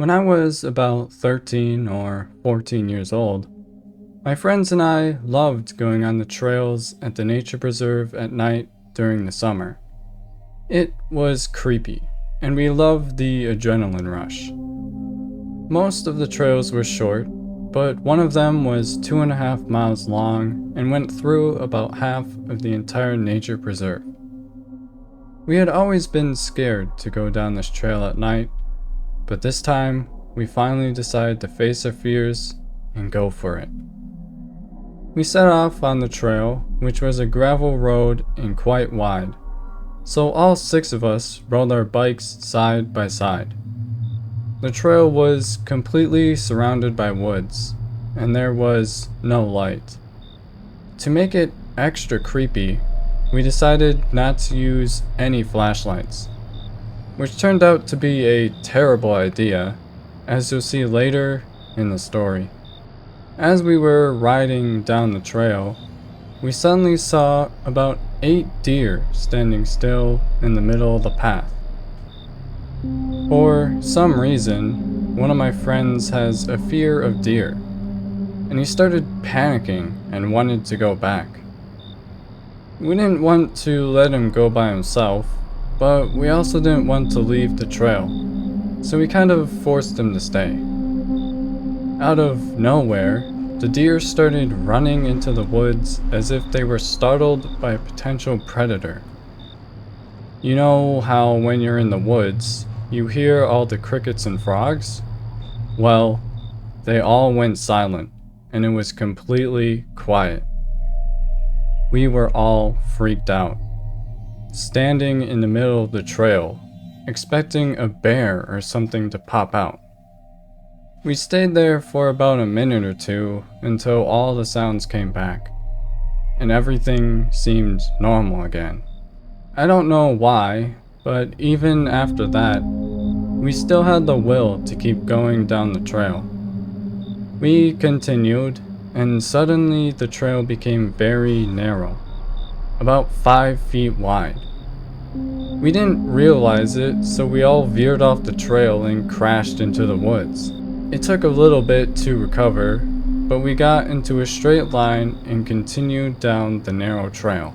When I was about 13 or 14 years old, my friends and I loved going on the trails at the nature preserve at night during the summer. It was creepy, and we loved the adrenaline rush. Most of the trails were short, but one of them was 2.5 miles long and went through about half of the entire nature preserve. We had always been scared to go down this trail at night, but this time we finally decided to face our fears and go for it. We set off on the trail, which was a gravel road and quite wide, so all 6 of us rode our bikes side by side. The trail was completely surrounded by woods, and there was no light. To make it extra creepy, we decided not to use any flashlights, which turned out to be a terrible idea, as you'll see later in the story. As we were riding down the trail, we suddenly saw about 8 deer standing still in the middle of the path. For some reason, one of my friends has a fear of deer, and he started panicking and wanted to go back. We didn't want to let him go by himself, but we also didn't want to leave the trail, so we kind of forced him to stay. Out of nowhere, the deer started running into the woods as if they were startled by a potential predator. You know how when you're in the woods, you hear all the crickets and frogs? Well, they all went silent, and it was completely quiet. We were all freaked out, standing in the middle of the trail, expecting a bear or something to pop out. We stayed there for about a minute or two until all the sounds came back, and everything seemed normal again. I don't know why, but even after that, we still had the will to keep going down the trail. We continued, and suddenly the trail became very narrow, about 5 feet wide. We didn't realize it, so we all veered off the trail and crashed into the woods. It took a little bit to recover, but we got into a straight line and continued down the narrow trail.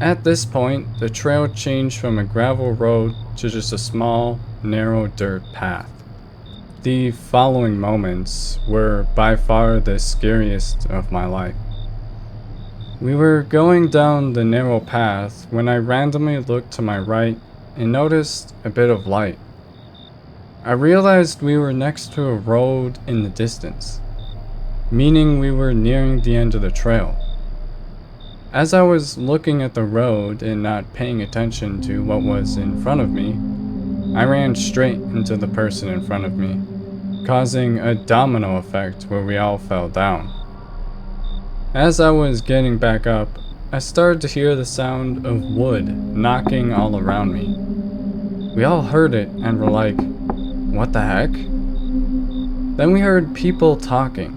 At this point, the trail changed from a gravel road to just a small, narrow dirt path. The following moments were by far the scariest of my life. We were going down the narrow path when I randomly looked to my right and noticed a bit of light. I realized we were next to a road in the distance, meaning we were nearing the end of the trail. As I was looking at the road and not paying attention to what was in front of me, I ran straight into the person in front of me, causing a domino effect where we all fell down. As I was getting back up, I started to hear the sound of wood knocking all around me. We all heard it and were like, "What the heck?" Then we heard people talking.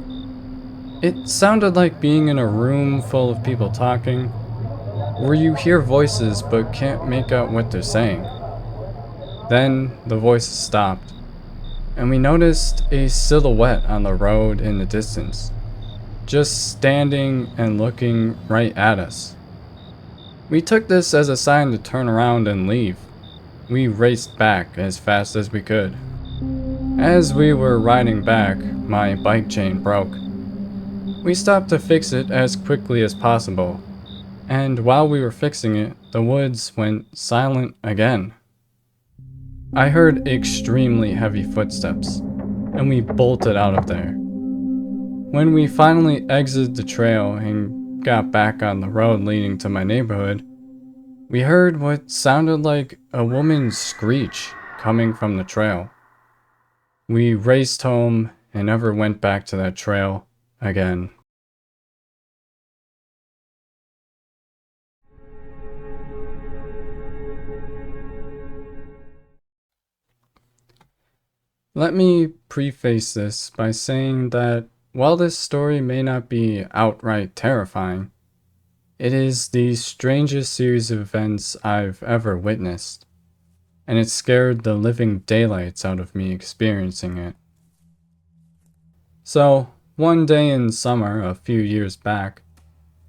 It sounded like being in a room full of people talking, where you hear voices but can't make out what they're saying. Then the voices stopped, and we noticed a silhouette on the road in the distance, just standing and looking right at us. We took this as a sign to turn around and leave. We raced back as fast as we could. As we were riding back, my bike chain broke. We stopped to fix it as quickly as possible, and while we were fixing it, the woods went silent again. I heard extremely heavy footsteps, and we bolted out of there. When we finally exited the trail and got back on the road leading to my neighborhood, we heard what sounded like a woman's screech coming from the trail. We raced home and never went back to that trail again. Let me preface this by saying that while this story may not be outright terrifying, it is the strangest series of events I've ever witnessed. and it scared the living daylights out of me experiencing it. So, one day in summer a few years back,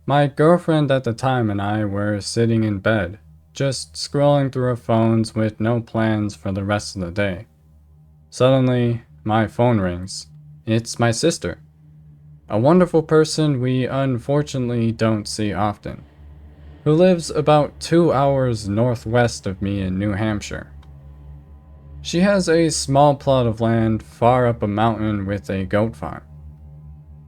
my girlfriend at the time and I were sitting in bed, just scrolling through our phones with no plans for the rest of the day. Suddenly, my phone rings. It's my sister, a wonderful person we unfortunately don't see often, who lives about 2 hours northwest of me in New Hampshire. She has a small plot of land far up a mountain with a goat farm.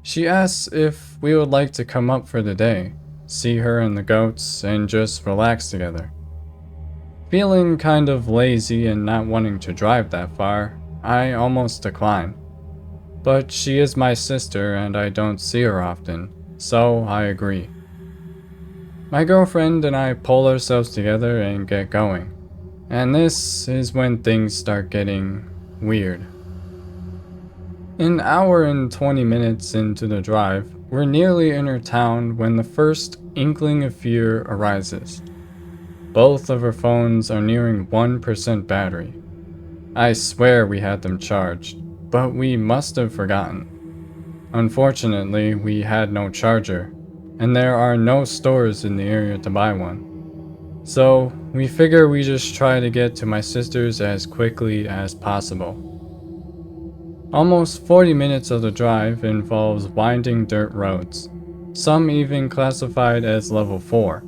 She asks if we would like to come up for the day, see her and the goats, and just relax together. Feeling kind of lazy and not wanting to drive that far, I almost decline. But she is my sister and I don't see her often, so I agree. My girlfriend and I pull ourselves together and get going. And this is when things start getting weird. An hour and 20 minutes into the drive, we're nearly in her town when the first inkling of fear arises. Both of our phones are nearing 1% battery. I swear we had them charged, but we must have forgotten. Unfortunately, we had no charger, and there are no stores in the area to buy one. So, we figure we just try to get to my sister's as quickly as possible. Almost 40 minutes of the drive involves winding dirt roads, some even classified as level 4,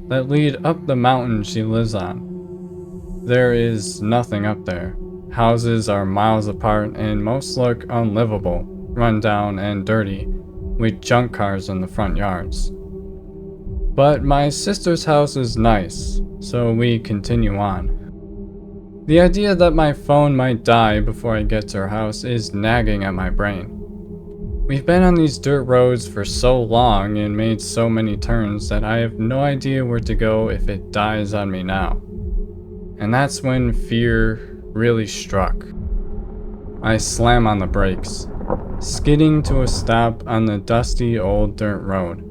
that lead up the mountain she lives on. There is nothing up there. Houses are miles apart and most look unlivable, run down and dirty, with junk cars in the front yards. But my sister's house is nice, so we continue on. The idea that my phone might die before I get to her house is nagging at my brain. We've been on these dirt roads for so long and made so many turns that I have no idea where to go if it dies on me now. And that's when fear really struck. I slam on the brakes, skidding to a stop on the dusty old dirt road.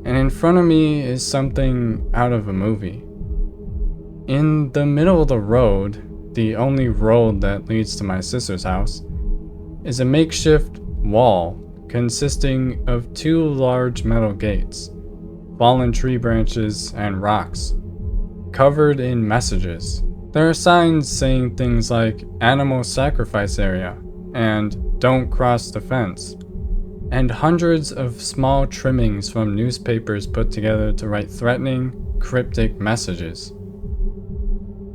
And in front of me is something out of a movie. In the middle of the road, the only road that leads to my sister's house, is a makeshift wall consisting of 2 large metal gates, fallen tree branches, and rocks, covered in messages. There are signs saying things like animal sacrifice area and don't cross the fence, and hundreds of small trimmings from newspapers put together to write threatening, cryptic messages.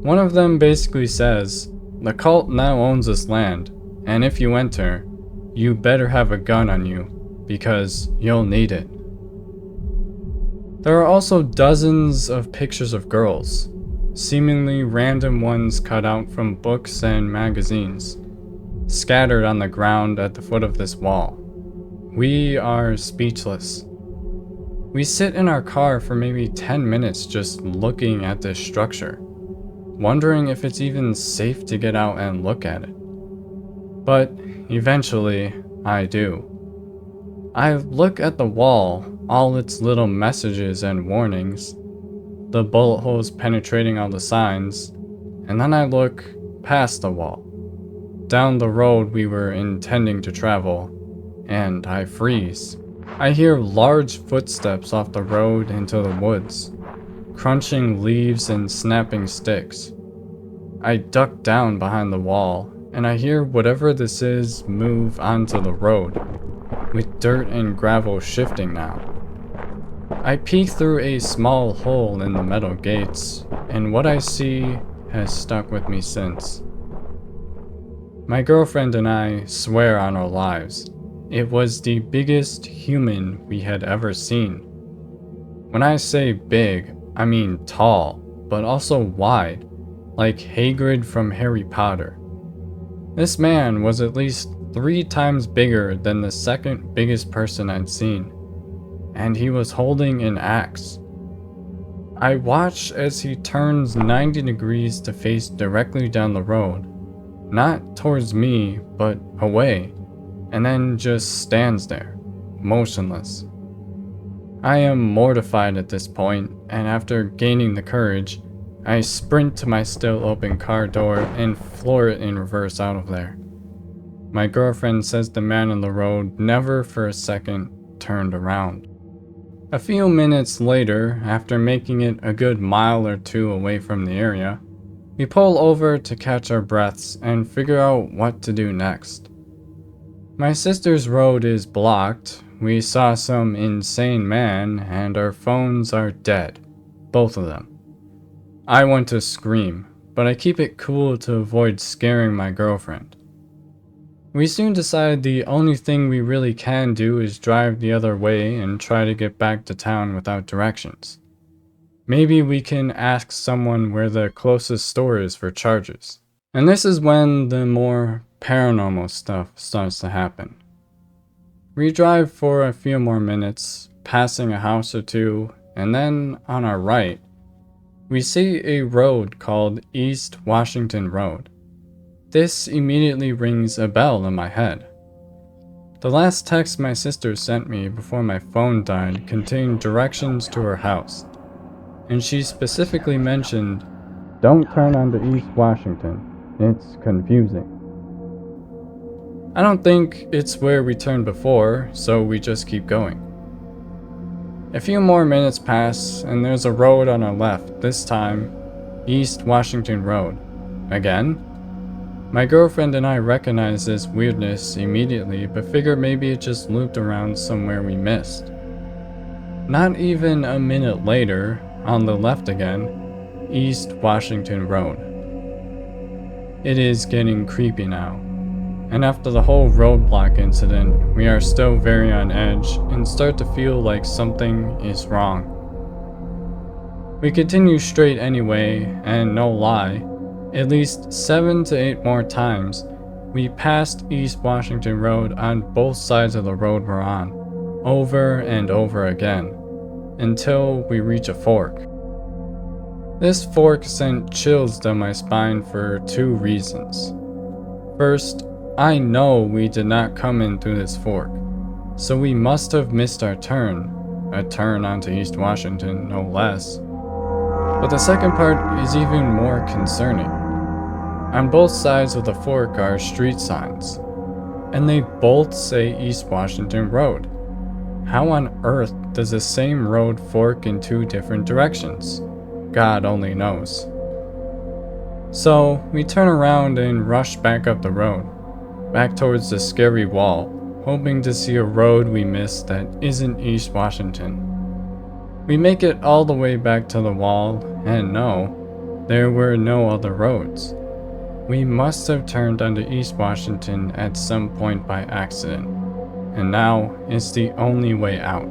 One of them basically says, "The cult now owns this land, and if you enter, you better have a gun on you, because you'll need it." There are also dozens of pictures of girls, seemingly random ones cut out from books and magazines, scattered on the ground at the foot of this wall. We are speechless. We sit in our car for maybe 10 minutes just looking at this structure, wondering if it's even safe to get out and look at it. But eventually, I do. I look at the wall, all its little messages and warnings, the bullet holes penetrating all the signs, and then I look past the wall, down the road we were intending to travel, and I freeze. I hear large footsteps off the road into the woods, crunching leaves and snapping sticks. I duck down behind the wall, and I hear whatever this is move onto the road, with dirt and gravel shifting now. I peek through a small hole in the metal gates, and what I see has stuck with me since. My girlfriend and I swear on our lives, it was the biggest human we had ever seen. When I say big, I mean tall, but also wide, like Hagrid from Harry Potter. This man was at least 3 times bigger than the second biggest person I'd seen, and he was holding an axe. I watch as he turns 90 degrees to face directly down the road, not towards me, but away, and then just stands there, motionless. I am mortified at this point, and after gaining the courage, I sprint to my still open car door and floor it in reverse out of there. My girlfriend says the man on the road never for a second turned around. A few minutes later, after making it a good mile or two away from the area, we pull over to catch our breaths and figure out what to do next. My sister's road is blocked, we saw some insane man, and our phones are dead. Both of them. I want to scream, but I keep it cool to avoid scaring my girlfriend. We soon decide the only thing we really can do is drive the other way and try to get back to town without directions. Maybe we can ask someone where the closest store is for chargers. And this is when the more paranormal stuff starts to happen. We drive for a few more minutes, passing a house or two, and then on our right, we see a road called East Washington Road. This immediately rings a bell in my head. The last text my sister sent me before my phone died contained directions to her house, and she specifically mentioned, "Don't turn onto East Washington, it's confusing." I don't think it's where we turned before, so we just keep going. A few more minutes pass, and there's a road on our left, this time East Washington Road. Again? My girlfriend and I recognize this weirdness immediately, but figure maybe it just looped around somewhere we missed. Not even a minute later, on the left again, East Washington Road. It is getting creepy now, and after the whole roadblock incident, we are still very on edge and start to feel like something is wrong. We continue straight anyway, and no lie, at least 7 to 8 more times, we passed East Washington Road on both sides of the road we're on, over and over again, until we reach a fork. This fork sent chills down my spine for 2 reasons. First, I know we did not come in through this fork, so we must have missed our turn, a turn onto East Washington, no less. But the second part is even more concerning. On both sides of the fork are street signs, and they both say East Washington Road. How on earth does the same road fork in 2 different directions? God only knows. So, we turn around and rush back up the road, back towards the scary wall, hoping to see a road we missed that isn't East Washington. We make it all the way back to the wall, and no, there were no other roads. We must have turned onto East Washington at some point by accident, and now it's the only way out.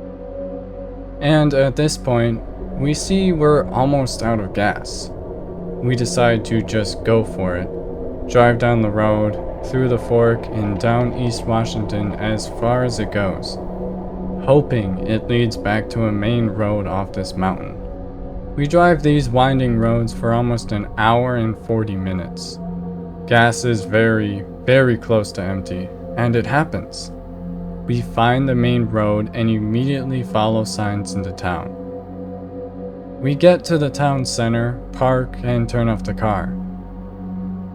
And at this point, we see we're almost out of gas. We decide to just go for it, drive down the road, through the fork, and down East Washington as far as it goes, hoping it leads back to a main road off this mountain. We drive these winding roads for almost an hour and 40 minutes. Gas is very, very close to empty, and it happens. We find the main road and immediately follow signs into town. We get to the town center, park, and turn off the car.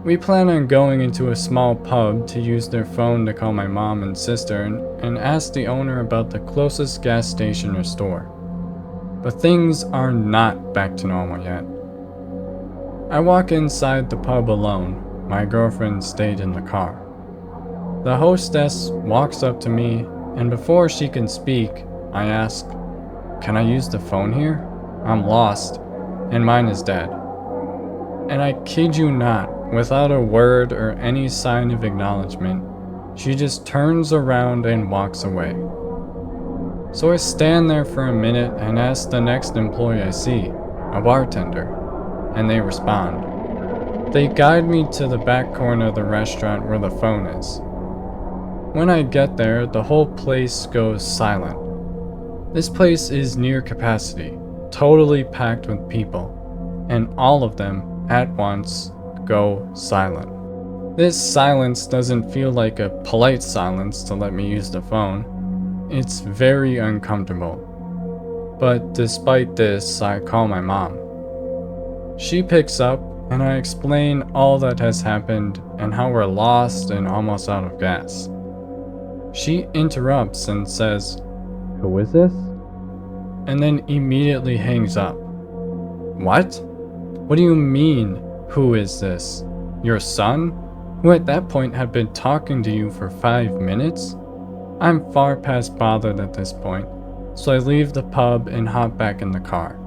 We plan on going into a small pub to use their phone to call my mom and sister and ask the owner about the closest gas station or store. But things are not back to normal yet. I walk inside the pub alone. My girlfriend stayed in the car. The hostess walks up to me, and before she can speak, I ask, "Can I use the phone here? I'm lost, and mine is dead." And I kid you not, without a word or any sign of acknowledgement, she just turns around and walks away. So I stand there for a minute and ask the next employee I see, a bartender, and they respond. They guide me to the back corner of the restaurant where the phone is. When I get there, the whole place goes silent. This place is near capacity, totally packed with people, and all of them, at once, go silent. This silence doesn't feel like a polite silence to let me use the phone. It's very uncomfortable. But despite this, I call my mom. She picks up, and I explain all that has happened and how we're lost and almost out of gas. She interrupts and says, "Who is this?" and then immediately hangs up. What? What do you mean, who is this? Your son? Who at that point had been talking to you for 5 minutes? I'm far past bothered at this point, so I leave the pub and hop back in the car.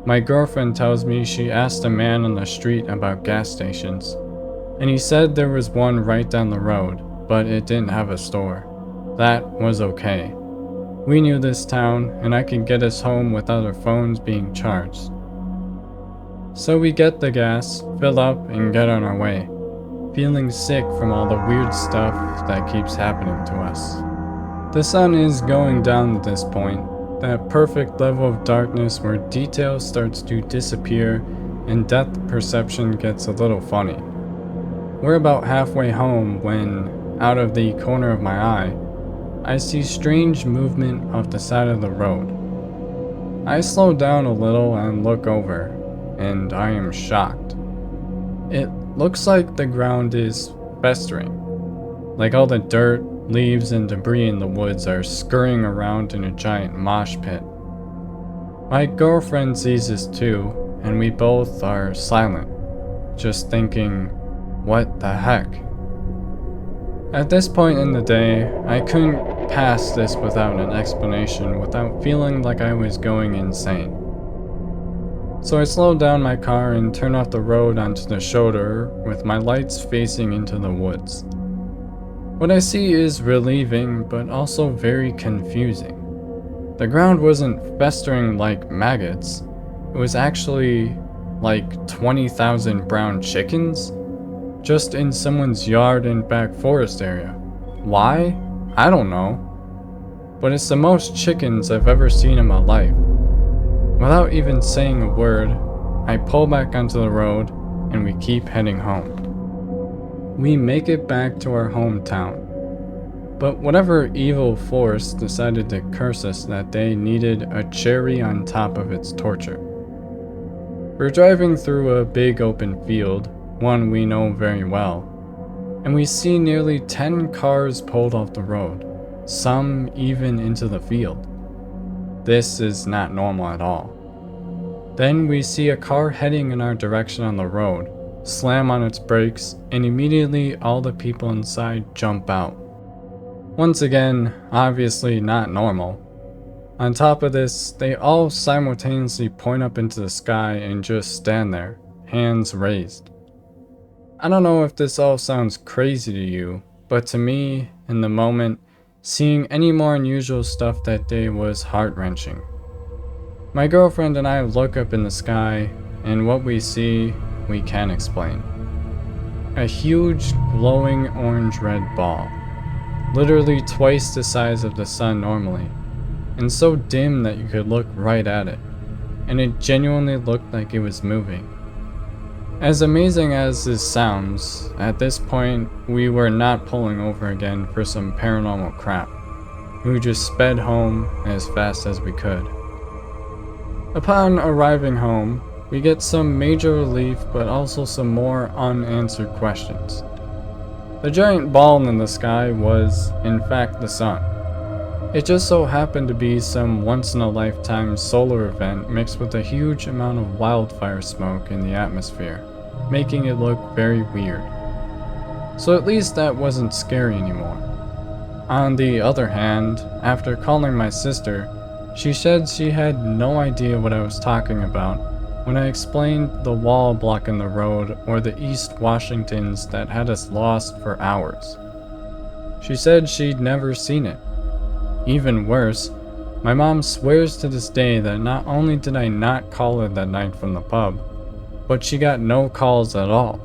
My girlfriend tells me she asked a man on the street about gas stations, and he said there was one right down the road, but it didn't have a store. That was okay. We knew this town, and I could get us home without our phones being charged. So we get the gas, fill up, and get on our way, feeling sick from all the weird stuff that keeps happening to us. The sun is going down at this point, that perfect level of darkness where detail starts to disappear and depth perception gets a little funny. We're about halfway home when, out of the corner of my eye, I see strange movement off the side of the road. I slow down a little and look over, and I am shocked. It looks like the ground is festering, like all the dirt, leaves, and debris in the woods are scurrying around in a giant mosh pit. My girlfriend sees this too, and we both are silent, just thinking, what the heck? At this point in the day, I couldn't pass this without an explanation without feeling like I was going insane. So I slow down my car and turn off the road onto the shoulder with my lights facing into the woods. What I see is relieving, but also very confusing. The ground wasn't festering like maggots. It was actually like 20,000 brown chickens, just in someone's yard and back forest area. Why? I don't know. But it's the most chickens I've ever seen in my life. Without even saying a word, I pull back onto the road and we keep heading home. We make it back to our hometown, but whatever evil force decided to curse us that day needed a cherry on top of its torture. We're driving through a big open field, one we know very well, and we see nearly 10 cars pulled off the road, some even into the field. This is not normal at all. Then we see a car heading in our direction on the road, slam on its brakes, and immediately all the people inside jump out. Once again, obviously not normal. On top of this, they all simultaneously point up into the sky and just stand there, hands raised. I don't know if this all sounds crazy to you, but to me, in the moment, seeing any more unusual stuff that day was heart-wrenching. My girlfriend and I look up in the sky, and what we see, we can't explain. A huge, glowing orange-red ball, literally twice the size of the sun normally, and so dim that you could look right at it, and it genuinely looked like it was moving. As amazing as this sounds, at this point, we were not pulling over again for some paranormal crap. We just sped home as fast as we could. Upon arriving home, we get some major relief but also some more unanswered questions. The giant ball in the sky was, in fact, the sun. It just so happened to be some once-in-a-lifetime solar event mixed with a huge amount of wildfire smoke in the atmosphere, making it look very weird. So at least that wasn't scary anymore. On the other hand, after calling my sister, she said she had no idea what I was talking about when I explained the wall blocking the road or the East Washingtons that had us lost for hours. She said she'd never seen it. Even worse, my mom swears to this day that not only did I not call her that night from the pub, but she got no calls at all.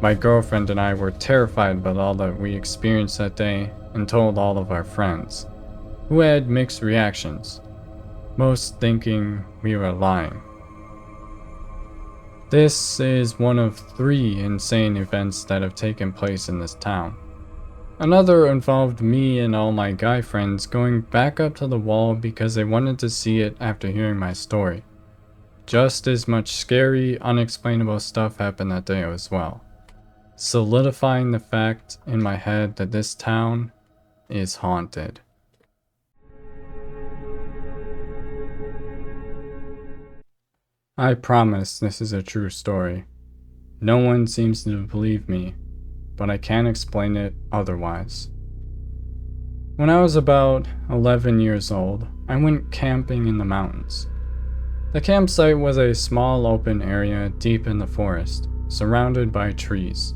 My girlfriend and I were terrified by all that we experienced that day and told all of our friends, who had mixed reactions, most thinking we were lying. This is one of 3 insane events that have taken place in this town. Another involved me and all my guy friends going back up to the wall because they wanted to see it after hearing my story. just as much scary, unexplainable stuff happened that day as well, solidifying the fact in my head that this town is haunted. I promise this is a true story. No one seems to believe me, but I can't explain it otherwise. When I was about 11 years old, I went camping in the mountains. The campsite was a small open area deep in the forest, surrounded by trees.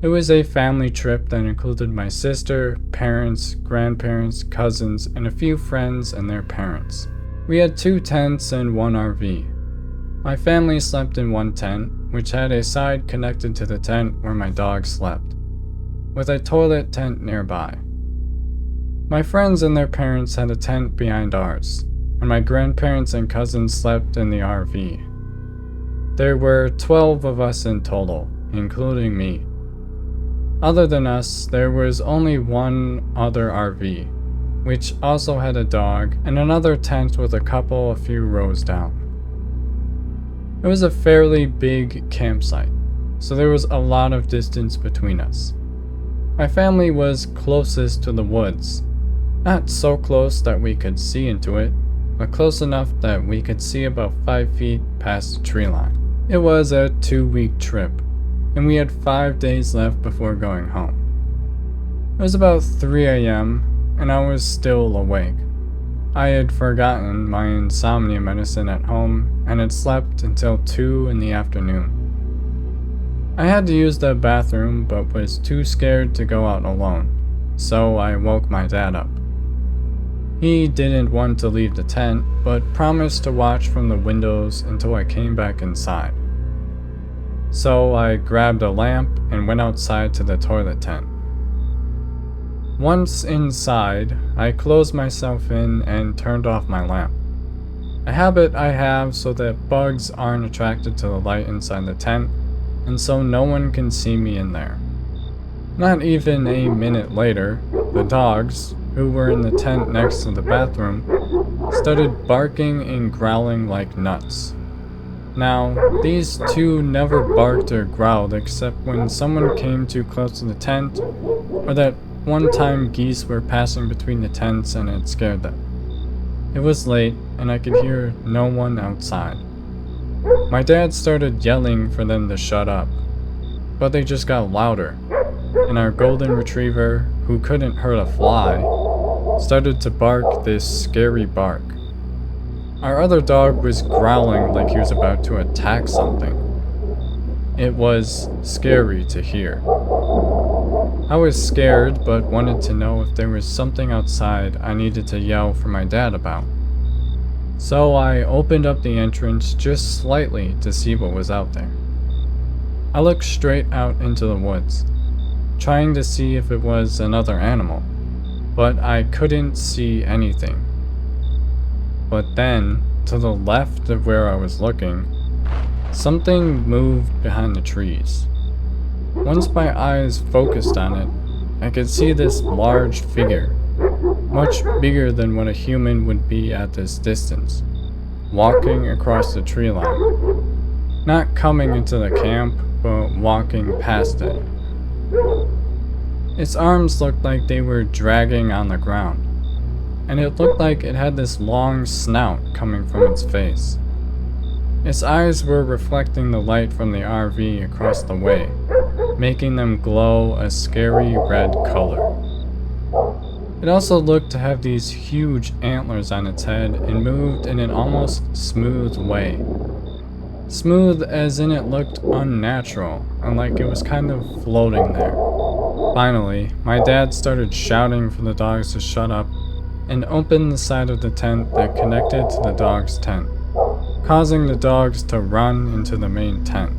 It was a family trip that included my sister, parents, grandparents, cousins, and a few friends and their parents. We had 2 tents and 1 RV. My family slept in 1 tent, which had a side connected to the tent where my dog slept, with a toilet tent nearby. My friends and their parents had a tent behind ours, and my grandparents and cousins slept in the RV. There were 12 of us in total, including me. Other than us, there was only 1 other RV, which also had a dog, and another tent with a few rows down. It was a fairly big campsite, so there was a lot of distance between us. My family was closest to the woods, not so close that we could see into it, but close enough that we could see about 5 feet past the tree line. It was a 2-week trip, and we had 5 days left before going home. It was about 3 a.m., and I was still awake. I had forgotten my insomnia medicine at home and had slept until 2 in the afternoon. I had to use the bathroom but was too scared to go out alone, so I woke my dad up. He didn't want to leave the tent, but promised to watch from the windows until I came back inside. So I grabbed a lamp and went outside to the toilet tent. Once inside, I closed myself in and turned off my lamp. A habit I have so that bugs aren't attracted to the light inside the tent, and so no one can see me in there. Not even a minute later, the dogs, who were in the tent next to the bathroom, started barking and growling like nuts. Now, these 2 never barked or growled except when someone came too close to the tent, or that one time geese were passing between the tents and it scared them. It was late, and I could hear no one outside. My dad started yelling for them to shut up, but they just got louder, and our golden retriever, who couldn't hurt a fly, started to bark this scary bark. Our other dog was growling like he was about to attack something. It was scary to hear. I was scared, but wanted to know if there was something outside I needed to yell for my dad about. So I opened up the entrance just slightly to see what was out there. I looked straight out into the woods, trying to see if it was another animal, but I couldn't see anything. But then, to the left of where I was looking, something moved behind the trees. Once my eyes focused on it, I could see this large figure, much bigger than what a human would be at this distance, walking across the tree line. Not coming into the camp, but walking past it. Its arms looked like they were dragging on the ground, and it looked like it had this long snout coming from its face. Its eyes were reflecting the light from the RV across the way, making them glow a scary red color. It also looked to have these huge antlers on its head and moved in an almost smooth way. Smooth as in it looked unnatural, and like it was kind of floating there. Finally, my dad started shouting for the dogs to shut up and opened the side of the tent that connected to the dog's tent, causing the dogs to run into the main tent.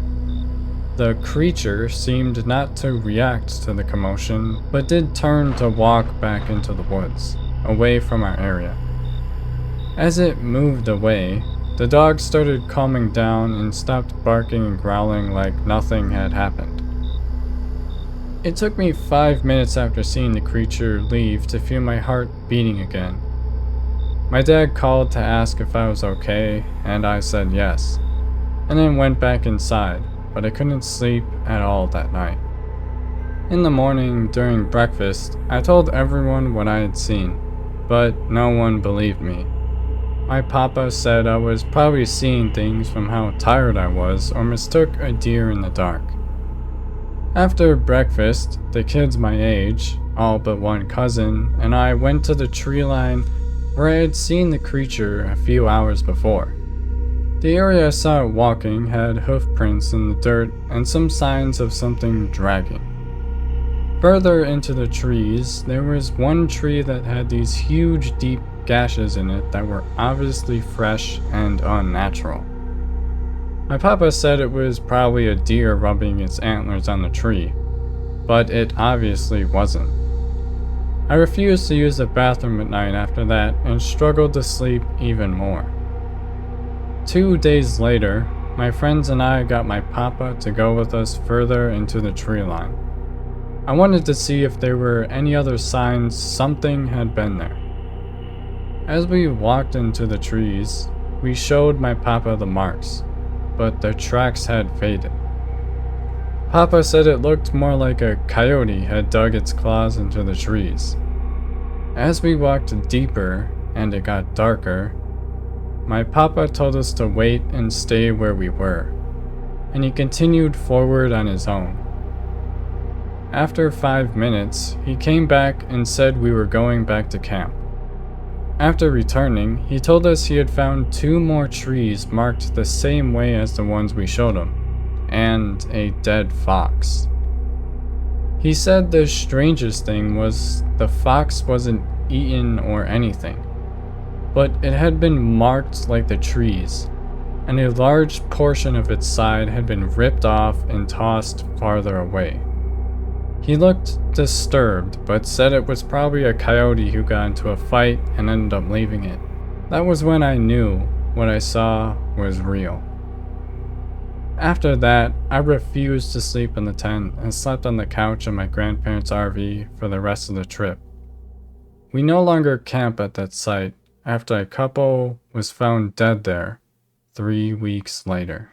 The creature seemed not to react to the commotion, but did turn to walk back into the woods, away from our area. As it moved away, the dogs started calming down and stopped barking and growling like nothing had happened. It took me 5 minutes after seeing the creature leave to feel my heart beating again. My dad called to ask if I was okay, and I said yes, and then went back inside, but I couldn't sleep at all that night. In the morning, during breakfast, I told everyone what I had seen, but no one believed me. My papa said I was probably seeing things from how tired I was or mistook a deer in the dark. After breakfast, the kids my age, all but one cousin, and I went to the tree line where I had seen the creature a few hours before. The area I saw it walking had hoof prints in the dirt and some signs of something dragging. Further into the trees, there was one tree that had these huge deep gashes in it that were obviously fresh and unnatural. My papa said it was probably a deer rubbing its antlers on the tree, but it obviously wasn't. I refused to use the bathroom at night after that and struggled to sleep even more. 2 days later, my friends and I got my papa to go with us further into the tree line. I wanted to see if there were any other signs something had been there. As we walked into the trees, we showed my papa the marks, but the tracks had faded. Papa said it looked more like a coyote had dug its claws into the trees. As we walked deeper and it got darker, my papa told us to wait and stay where we were, and he continued forward on his own. After 5 minutes, he came back and said we were going back to camp. After returning, he told us he had found 2 more trees marked the same way as the ones we showed him, and a dead fox. He said the strangest thing was the fox wasn't eaten or anything, but it had been marked like the trees, and a large portion of its side had been ripped off and tossed farther away. He looked disturbed, but said it was probably a coyote who got into a fight and ended up leaving it. That was when I knew what I saw was real. After that, I refused to sleep in the tent and slept on the couch in my grandparents' RV for the rest of the trip. We no longer camp at that site after a couple was found dead there 3 weeks later.